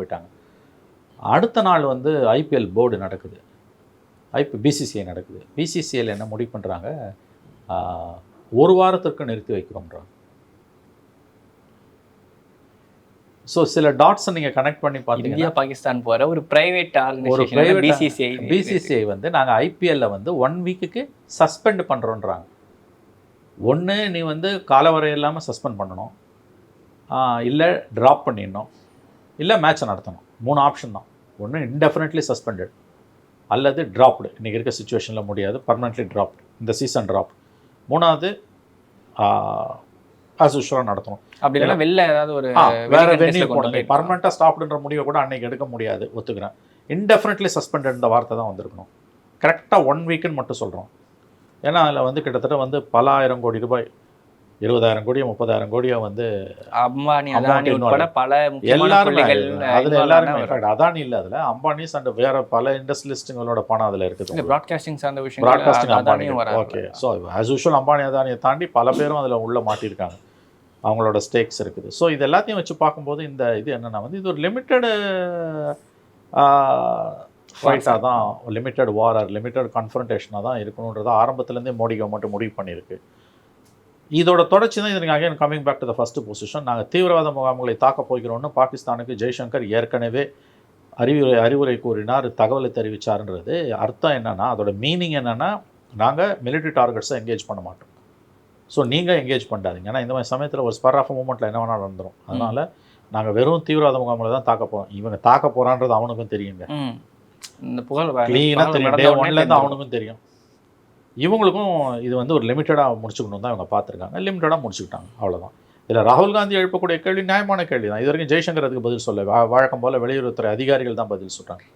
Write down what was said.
போயிட்டாங்க. அடுத்த நாள் வந்து ஐபிஎல் போர்டு நடக்குது, பிசிசிஐ நடக்குது. பிசிசிஐயில் என்ன முடிவு பண்ணுறாங்க, 1 வாரத்திற்கு நிறுத்தி வைக்கிறோம்ன்றாங்க. ஸோ சில டாட்ஸை நீங்கள் கனெக்ட் பண்ணி பார்த்தீங்கன்னா, இந்தியா பாகிஸ்தான் போகிற ஒரு ப்ரைவேட் ஆர்கனைசேஷன் பிசிசிஐ வந்து நாங்கள் ஐபிஎல்ல வந்து 1 வீக்குக்கு சஸ்பெண்ட் பண்ணுறோன்றாங்க. ஒன்று நீ வந்து காலவரை இல்லாமல் சஸ்பெண்ட் பண்ணணும், இல்லை ட்ராப் பண்ணிடணும், இல்லை மேட்சை நடத்தணும். 3 ஆப்ஷன் தான். ஒன்று இன்டெஃபினெட்லி சஸ்பெண்டட், அல்லது ட்ராப்டு, இன்றைக்கி இருக்க சுச்சுவேஷனில் முடியாது, பர்மனெண்ட்லி ட்ராப்டு, இந்த சீசன் ட்ராப். 3வது ஆஸ் யூஷுவலாக நடத்தணும். அப்படி இல்லைன்னா வெளில ஏதாவது ஒரு வேறு வெந்நீர் போனது பர்மனெண்ட்டாக ஸ்டாப்டுன்ற முடிவை கூட அன்றைக்கி எடுக்க முடியாது, ஒத்துக்கிறேன். இன்டெஃபினெட்லி சஸ்பெண்டட் இந்த வார்த்தை தான் வந்திருக்கணும். கரெக்டாக 1 வீக்குன்னு மட்டும் சொல்கிறோம். ஏன்னா அதில் வந்து கிட்டத்தட்ட வந்து பல ஆயிரம் கோடி ரூபாய், 20,000 கோடியோ 30,000 கோடியோ வந்து அம்பானி அதானி உட்பட பல எல்லாருமே, அதில் எல்லாருமே இன்ஃபேக்ட் அதானி இல்லை, அதில் அம்பானிஸ் அண்ட் வேறு பல இண்டஸ்ட்ரியலிஸ்ட்டுங்களோட பணம் அதில் இருக்குது. ப்ராட்காஸ்டிங் சார்ந்த விஷயம், broadcasting Ambani. Okay, so as usual Ambani அதானியை தாண்டி பல பேரும் அதில் உள்ளே மாட்டியிருக்காங்க, அவங்களோட ஸ்டேக்ஸ் இருக்குது. ஸோ இது எல்லாத்தையும் வச்சு பார்க்கும்போது இந்த இது என்னென்னா வந்து இது ஒரு லிமிட்டடு ஃபைட்டாக தான், லிமிட்டட் வார் ஆர் லிமிட்டட் கன்ஃபரன்டேஷனாக தான் இருக்கணுன்றதை ஆரம்பத்துலேருந்தே மோடி கவர்மெண்ட் முடிவு பண்ணியிருக்கு. இதோட தொடர்ச்சி தான் இதுக்கு again coming back to the first position. நாங்கள் தீவிரவாத முகாம்களை தாக்கப் போகிறோம்னு பாகிஸ்தானுக்கு ஜெய்சங்கர் ஏற்கனவே அறிவுரை கூறினார், தகவலை தெரிவித்தார்ன்றது அர்த்தம் என்னென்னா, அதோட மீனிங் என்னென்னா, நாங்கள் மிலிட்ரி டார்கெட்ஸை எங்கேஜ் பண்ண மாட்டோம். ஸோ நீங்கள் எங்கேஜ் பண்ணாதீங்க. ஏன்னா இந்த மாதிரி சமயத்தில் ஒரு ஸ்பர் ஆஃப் மூமெண்ட்டில் என்ன வேணால் நடந்துடும். அதனால் நாங்கள் வெறும் தீவிரவாத முகாமில் தான் தாக்க போகிறோம். இவங்க தாக்க போகிறான்றது அவனுக்கும் தெரியுங்க, இந்த புகழ் க்ளீனாக தெரியும், டே 1லேருந்து அவனுக்கும் தெரியும். இவங்களுக்கும் இது வந்து ஒரு லிமிட்டடாக முடிச்சுக்கணும் தான் இவங்க பார்த்துருக்காங்க. லிமிட்டடாக முடிச்சுக்கிட்டாங்க, அவ்வளோதான். இதில் ராகுல் காந்தி எழுப்பக்கூடிய கேள்வி நியாயமான கேள்வி தான். இது வரைக்கும் ஜெய்சங்கர் அதுக்கு பதில் சொல்ல, வழக்கம் போல் வெளியுறவுத்துறை அதிகாரிகள் தான் பதில் சொல்கிறாங்க.